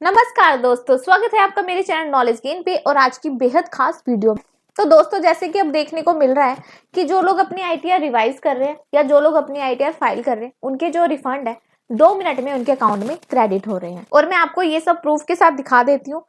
नमस्कार दोस्तों, स्वागत है आपका मेरे चैनल नॉलेज गेन पे और आज की बेहद खास वीडियो में। तो दोस्तों, जैसे कि अब देखने को मिल रहा है कि जो लोग अपनी आईटीआर रिवाइज कर रहे हैं या जो लोग अपनी आईटीआर फाइल कर रहे हैं, उनके जो रिफंड है 2 मिनट में उनके अकाउंट में क्रेडिट हो रहे हैं। और मैं आपको ये सब प्रूफ के साथ दिखा देती हूँ।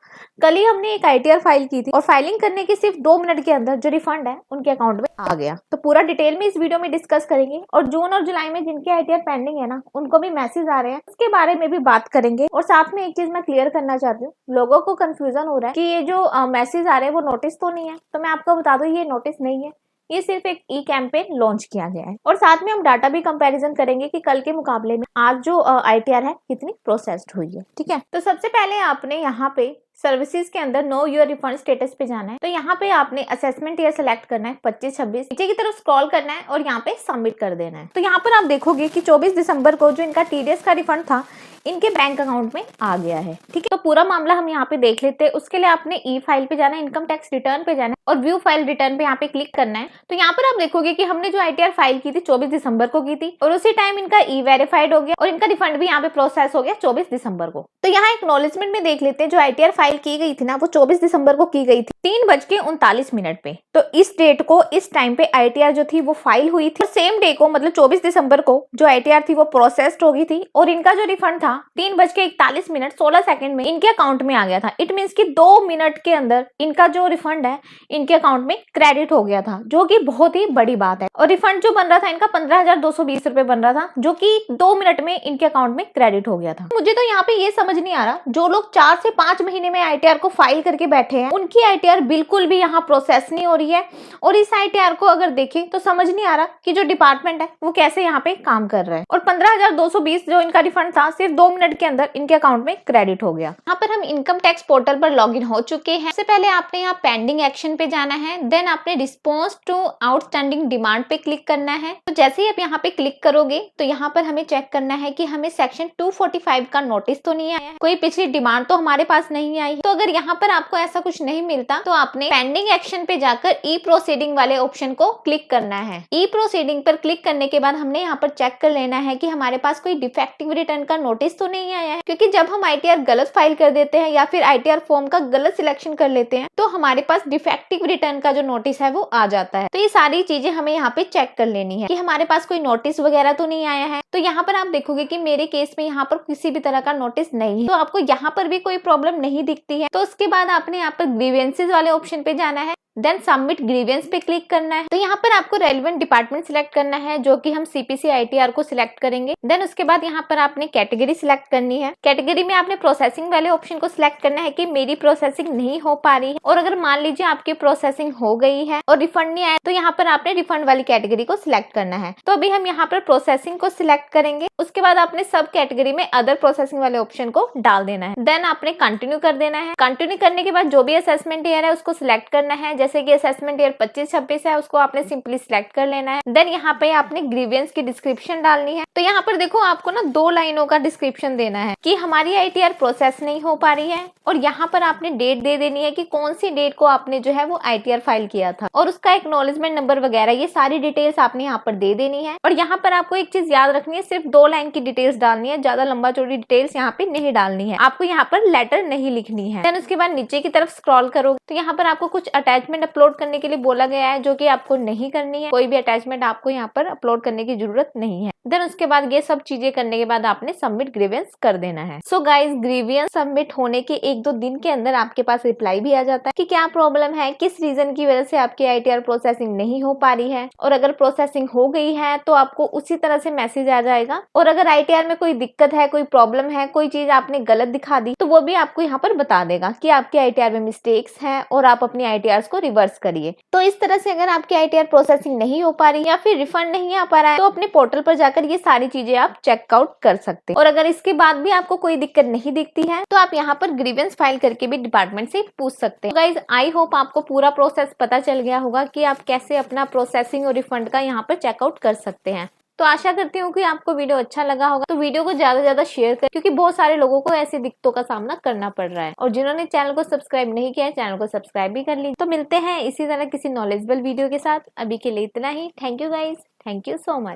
कल ही हमने एक आईटीआर फाइल की थी और फाइलिंग करने के सिर्फ 2 मिनट के अंदर जो रिफंड है उनके अकाउंट में आ गया। तो पूरा डिटेल में इस वीडियो में डिस्कस करेंगे और जून और जुलाई में जिनके आईटीआर पेंडिंग है ना, उनको भी मैसेज आ रहे हैं, उसके बारे में भी बात करेंगे। और साथ में एक चीज मैं क्लियर करना चाहती हूँ, लोगों को कंफ्यूजन हो रहा है कि ये जो मैसेज आ रहे हैं वो नोटिस तो नहीं है। तो मैं आपको बता दूं, ये नोटिस नहीं है, ये सिर्फ एक ई कैंपेन लॉन्च किया गया है। और साथ में हम डाटा भी कंपैरिजन करेंगे कि कल के मुकाबले में आज जो आईटीआर है कितनी प्रोसेस्ड हुई है। ठीक है, तो सबसे पहले आपने यहाँ पे सर्विसेज के अंदर नो योर रिफंड स्टेटस पे जाना है। तो यहाँ पे आपने असेसमेंट ईयर सेलेक्ट करना है 25-26, नीचे की तरफ स्क्रॉल करना है और यहाँ पे सबमिट कर देना है। तो यहाँ पर आप देखोगे कि 24 दिसंबर को जो इनका टीडीएस का रिफंड था इनके बैंक अकाउंट में आ गया है। ठीक है, तो पूरा मामला हम यहाँ पे देख लेते हैं। उसके लिए आपने ई फाइल पे जाना है, इनकम टैक्स रिटर्न पे जाना है और व्यू फाइल रिटर्न पे यहाँ पे क्लिक करना है। तो यहाँ पर आप देखोगे कि हमने जो आईटीआर फाइल की थी 24 दिसंबर को की थी और उसी टाइम इनका ई वेरीफाइड हो गया और इनका रिफंड भी यहाँ पे प्रोसेस हो गया 24 दिसंबर को। तो यहाँ एक्नॉलेजमेंट में देख लेते हैं, जो आईटीआर फाइल की गई थी ना वो 24 दिसंबर को की गई थी 3:39 पे। तो इस डेट को, इस टाइम पे आईटीआर जो थी वो फाइल हुई थी। सेम डे को मतलब 24 दिसंबर को जो आईटीआर थी वो प्रोसेस्ड हो गई थी और इनका जो रिफंड था 3:41:16 में इनके अकाउंट में आ गया था। इट मीन्स कि 2 मिनट के अंदर इनका जो रिफंड है इनके अकाउंट में क्रेडिट हो गया था, जो कि बहुत ही बड़ी बात है। और रिफंड जो बन रहा था इनका 15,220 रुपए बन रहा था, जो कि 2 मिनट में इनके अकाउंट में क्रेडिट हो गया था। मुझे तो यहाँ पे ये समझ नहीं आ रहा, जो लोग 4 से 5 महीने में आईटीआर को फाइल करके बैठे हैं उनकी आईटीआर बिल्कुल भी यहाँ प्रोसेस नहीं हो रही है। और इस आईटीआर को अगर देखें तो समझ नहीं आ रहा कि जो डिपार्टमेंट है वो कैसे यहाँ पे काम कर रहा है। और 15,220 जो इनका रिफंड था सिर्फ 2 मिनट के अंदर इनके अकाउंट में क्रेडिट हो गया। यहाँ पर हम इनकम टैक्स पोर्टल पर लॉगिन हो चुके हैं। सबसे पहले आपने यहाँ पेंडिंग एक्शन पे जाना है, देन आपने रिस्पॉन्स टू आउटस्टैंडिंग डिमांड पे क्लिक करना है। तो जैसे ही आप यहाँ पे क्लिक करोगे तो यहाँ पर हमें चेक करना है कि हमें सेक्शन 245 का नोटिस तो नहीं आया है, कोई पिछली डिमांड तो हमारे पास नहीं आई। तो अगर यहाँ पर आपको ऐसा कुछ नहीं मिलता तो आपने पेंडिंग एक्शन पे जाकर ई प्रोसीडिंग वाले ऑप्शन को क्लिक करना है। ई प्रोसीडिंग पर क्लिक करने के बाद हमने यहाँ पर चेक कर लेना है कि हमारे पास कोई डिफेक्टिव रिटर्न का नोटिस तो नहीं आया है, क्योंकि जब हम आईटीआर गलत फाइल कर देते हैं या फिर आईटीआर फॉर्म का गलत सिलेक्शन कर लेते हैं तो हमारे पास डिफेक्टिव रिटर्न का जो नोटिस है वो आ जाता है। तो ये सारी चीजें हमें यहाँ पे चेक कर लेनी है कि हमारे पास कोई नोटिस वगैरह तो नहीं आया है। तो यहाँ पर आप देखोगे कि मेरे केस में यहाँ पर किसी भी तरह का नोटिस नहीं है, तो आपको यहाँ पर भी कोई प्रॉब्लम नहीं दिखती है। तो उसके बाद आपने यहाँ पर ग्रीवेंसेस वाले ऑप्शन पे जाना है, देन सबमिट ग्रीवेंस पे क्लिक करना है। तो यहाँ पर आपको रेलेवेंट डिपार्टमेंट सिलेक्ट करना है, जो कि हम सीपीसी आईटीआर को सिलेक्ट करेंगे। देन उसके बाद यहाँ पर आपने कैटेगरी सिलेक्ट करनी है। कैटेगरी में आपने प्रोसेसिंग वाले ऑप्शन को सिलेक्ट करना है कि मेरी प्रोसेसिंग नहीं हो पा रही है। और अगर मान लीजिए आपकी प्रोसेसिंग हो गई है और रिफंड नहीं आया तो यहाँ पर आपने रिफंड वाली कैटेगरी को सिलेक्ट करना है। तो अभी हम यहाँ पर प्रोसेसिंग को सिलेक्ट करेंगे। उसके बाद आपने सब कैटेगरी में अदर प्रोसेसिंग वाले ऑप्शन को डाल देना है। देन आपने कंटिन्यू कर देना है। कंटिन्यू करने के बाद जो भी असेसमेंट ईयर है उसको सिलेक्ट करना है। जैसे कि असेसमेंट ईयर 25-26 है, उसको आपने सिंपली सिलेक्ट कर लेना है। देन यहाँ पे आपने ग्रीवेंस की डिस्क्रिप्शन डालनी है। तो यहाँ पर देखो, आपको ना 2 लाइनों का डिस्क्रिप्शन देना है कि हमारी आईटीआर प्रोसेस नहीं हो पा रही है, और यहाँ पर आपने डेट दे देनी है कि कौन सी डेट को आपने जो है वो आईटीआर फाइल किया था और उसका एक्नॉलेजमेंट नंबर वगैरह, ये सारी डिटेल्स आपने यहाँ पर दे देनी है। और यहाँ पर आपको एक चीज याद रखनी है, सिर्फ 2 लाइन की डिटेल्स डालनी है, ज्यादा लंबा चौड़ी डिटेल्स यहाँ पे नहीं डालनी है। आपको यहाँ पर लेटर नहीं लिखनी है। देन उसके बाद नीचे की तरफ स्क्रॉल करोगे तो यहाँ पर आपको कुछ अटैचमेंट अपलोड करने के लिए बोला गया है, जो कि आपको नहीं करनी है। कोई भी अटैचमेंट आपको यहाँ पर अपलोड करने की जरूरत नहीं है। देन उसके बाद ये सब चीजें करने के बाद आपने सबमिट ग्रीवेंस कर देना है। सो गाइस, ग्रीवेंस सबमिट होने के 1-2 दिन के अंदर आपके पास रिप्लाई भी आ जाता है कि क्या प्रॉब्लम है, किस रीजन की वजह से आपकी आईटीआर प्रोसेसिंग नहीं हो पा रही है। और अगर प्रोसेसिंग हो गई है तो आपको उसी तरह से मैसेज आ जाएगा। और अगर आईटीआर में कोई दिक्कत है, कोई प्रॉब्लम है, कोई चीज आपने गलत दिखा दी तो वो भी आपको यहाँ पर बता देगा कि आपकी आईटीआर में मिस्टेक्स हैं और आप अपनी आईटीआर को रिवर्स करिए। तो इस तरह से अगर आपकी आईटीआर प्रोसेसिंग नहीं हो पा रही या फिर रिफंड नहीं आ पा रहा है तो अपने पोर्टल पर जाकर ये सारी चीजें आप चेकआउट कर सकते हैं। और अगर इसके बाद भी आपको कोई दिक्कत नहीं दिखती है तो आप यहाँ पर ग्रीवेंस फाइल करके भी डिपार्टमेंट से पूछ सकते हैं। गाइज, आई होप आपको पूरा प्रोसेस पता चल गया होगा कि आप कैसे अपना प्रोसेसिंग और रिफंड का यहाँ पर चेकआउट कर सकते हैं। तो आशा करती हूँ कि आपको वीडियो अच्छा लगा होगा। तो वीडियो को ज्यादा से ज्यादा शेयर करें, क्योंकि बहुत सारे लोगों को ऐसी दिक्कतों का सामना करना पड़ रहा है। और जिन्होंने चैनल को सब्सक्राइब नहीं किया है, चैनल को सब्सक्राइब भी कर लीजिए। तो मिलते हैं इसी तरह किसी नॉलेजेबल वीडियो के साथ। अभी के लिए इतना ही। Thank you guys, thank you so much.